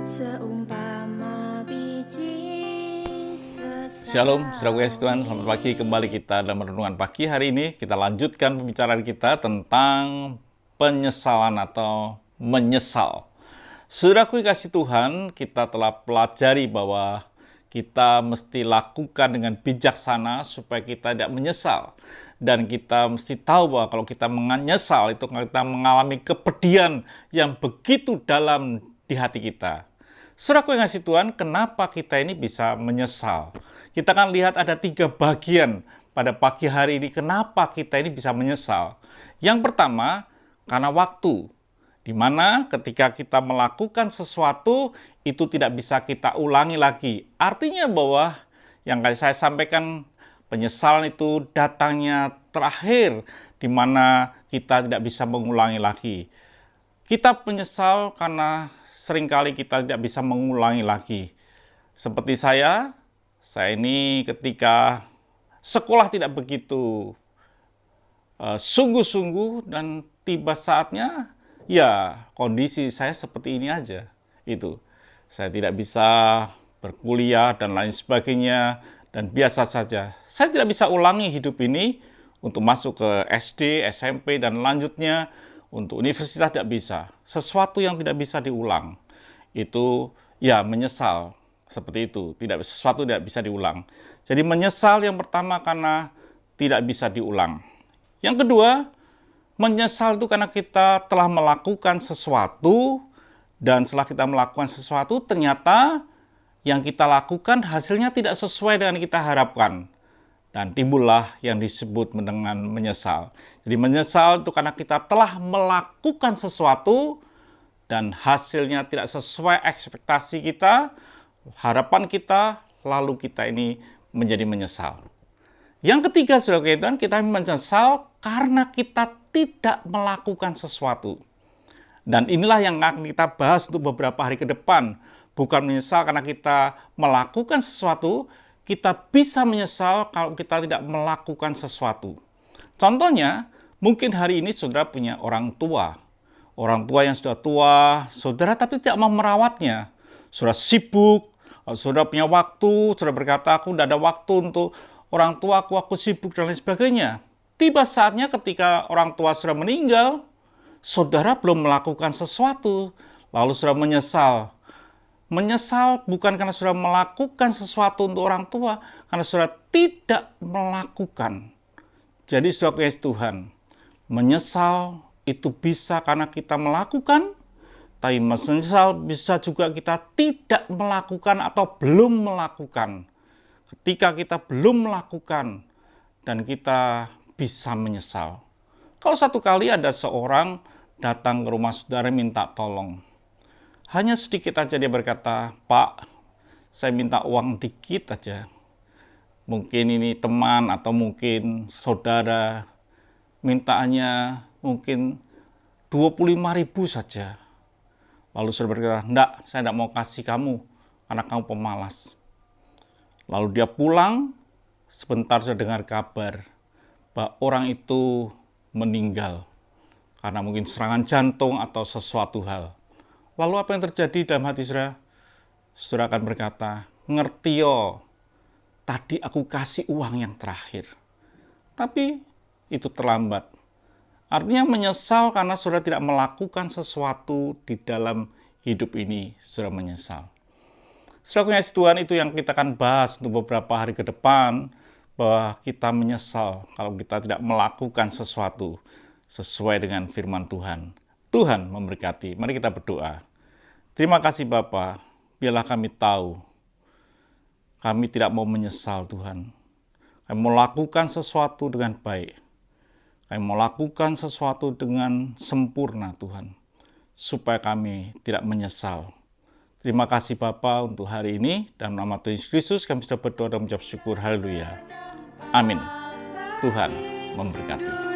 seumpama biji Shalom, saudara kasih Tuhan, selamat pagi. Kembali kita dalam renungan pagi hari ini. Kita lanjutkan pembicaraan kita tentang penyesalan atau menyesal. Saudaraku kasih Tuhan, kita telah pelajari bahwa kita mesti lakukan dengan bijaksana supaya kita tidak menyesal. Dan kita mesti tahu bahwa kalau kita menyesal, itu kita mengalami kepedihan yang begitu dalam di hati kita. Saudaraku yang kasih Tuhan, kenapa kita ini bisa menyesal? Kita akan lihat ada 3 bagian pada pagi hari ini kenapa kita ini bisa menyesal. Yang pertama, karena waktu. Di mana ketika kita melakukan sesuatu, itu tidak bisa kita ulangi lagi. Artinya bahwa yang saya sampaikan, penyesalan itu datangnya terakhir, di mana kita tidak bisa mengulangi lagi. Kita menyesal karena seringkali kita tidak bisa mengulangi lagi. Seperti saya ini ketika sekolah tidak begitu sungguh-sungguh dan tiba saatnya, ya kondisi saya seperti ini aja. Itu, saya tidak bisa berkuliah dan lain sebagainya, dan biasa saja. Saya tidak bisa ulangi hidup ini untuk masuk ke SD, SMP, dan lanjutnya untuk universitas tidak bisa. Sesuatu yang tidak bisa diulang. Itu ya menyesal. Seperti itu. Sesuatu tidak bisa diulang. Jadi menyesal yang pertama karena tidak bisa diulang. Yang kedua, menyesal itu karena kita telah melakukan sesuatu. Dan setelah kita melakukan sesuatu, ternyata yang kita lakukan hasilnya tidak sesuai dengan kita harapkan. Dan timbullah yang disebut dengan menyesal. Jadi menyesal itu karena kita telah melakukan sesuatu dan hasilnya tidak sesuai ekspektasi kita, harapan kita, lalu kita ini menjadi menyesal. Yang ketiga, saudara, kita menyesal karena kita tidak melakukan sesuatu. Dan inilah yang akan kita bahas untuk beberapa hari ke depan. Bukan menyesal karena kita melakukan sesuatu, kita bisa menyesal kalau kita tidak melakukan sesuatu. Contohnya, mungkin hari ini saudara punya orang tua. Orang tua yang sudah tua, saudara tapi tidak mau merawatnya. Saudara sibuk, saudara punya waktu, saudara berkata, aku tidak ada waktu untuk orang tua, aku sibuk dan lain sebagainya. Tiba saatnya ketika orang tua sudah meninggal, saudara belum melakukan sesuatu, lalu saudara menyesal. Menyesal bukan karena saudara melakukan sesuatu untuk orang tua, karena saudara tidak melakukan. Jadi saudara kasih Tuhan, menyesal itu bisa karena kita melakukan, tapi menyesal bisa juga kita tidak melakukan atau belum melakukan. Ketika kita belum melakukan dan kita bisa menyesal. Kalau satu kali ada seorang datang ke rumah saudara minta tolong. Hanya sedikit aja dia berkata, Pak, saya minta uang dikit aja. Mungkin ini teman atau mungkin saudara, mintaannya mungkin 25.000 saja. Lalu saudara berkata, enggak, saya enggak mau kasih kamu, karena kamu pemalas. Lalu dia pulang, sebentar sudah dengar kabar bahwa orang itu meninggal, karena mungkin serangan jantung atau sesuatu hal. Lalu apa yang terjadi dalam hati saudara? Saudara akan berkata, ngerti yo, tadi aku kasih uang yang terakhir. Tapi itu terlambat. Artinya menyesal karena saudara tidak melakukan sesuatu di dalam hidup ini. Saudara menyesal. Saudara kasih Tuhan, itu yang kita akan bahas untuk beberapa hari ke depan. Bahwa kita menyesal kalau kita tidak melakukan sesuatu sesuai dengan firman Tuhan. Tuhan memberkati. Mari kita berdoa. Terima kasih Bapa, biarlah kami tahu kami tidak mau menyesal Tuhan. Kami mau lakukan sesuatu dengan baik. Kami mau lakukan sesuatu dengan sempurna Tuhan. Supaya kami tidak menyesal. Terima kasih Bapa untuk hari ini. Dalam nama Tuhan Yesus Kristus kami sudah berdoa dan mengucap syukur. Haleluya. Amin. Tuhan memberkati.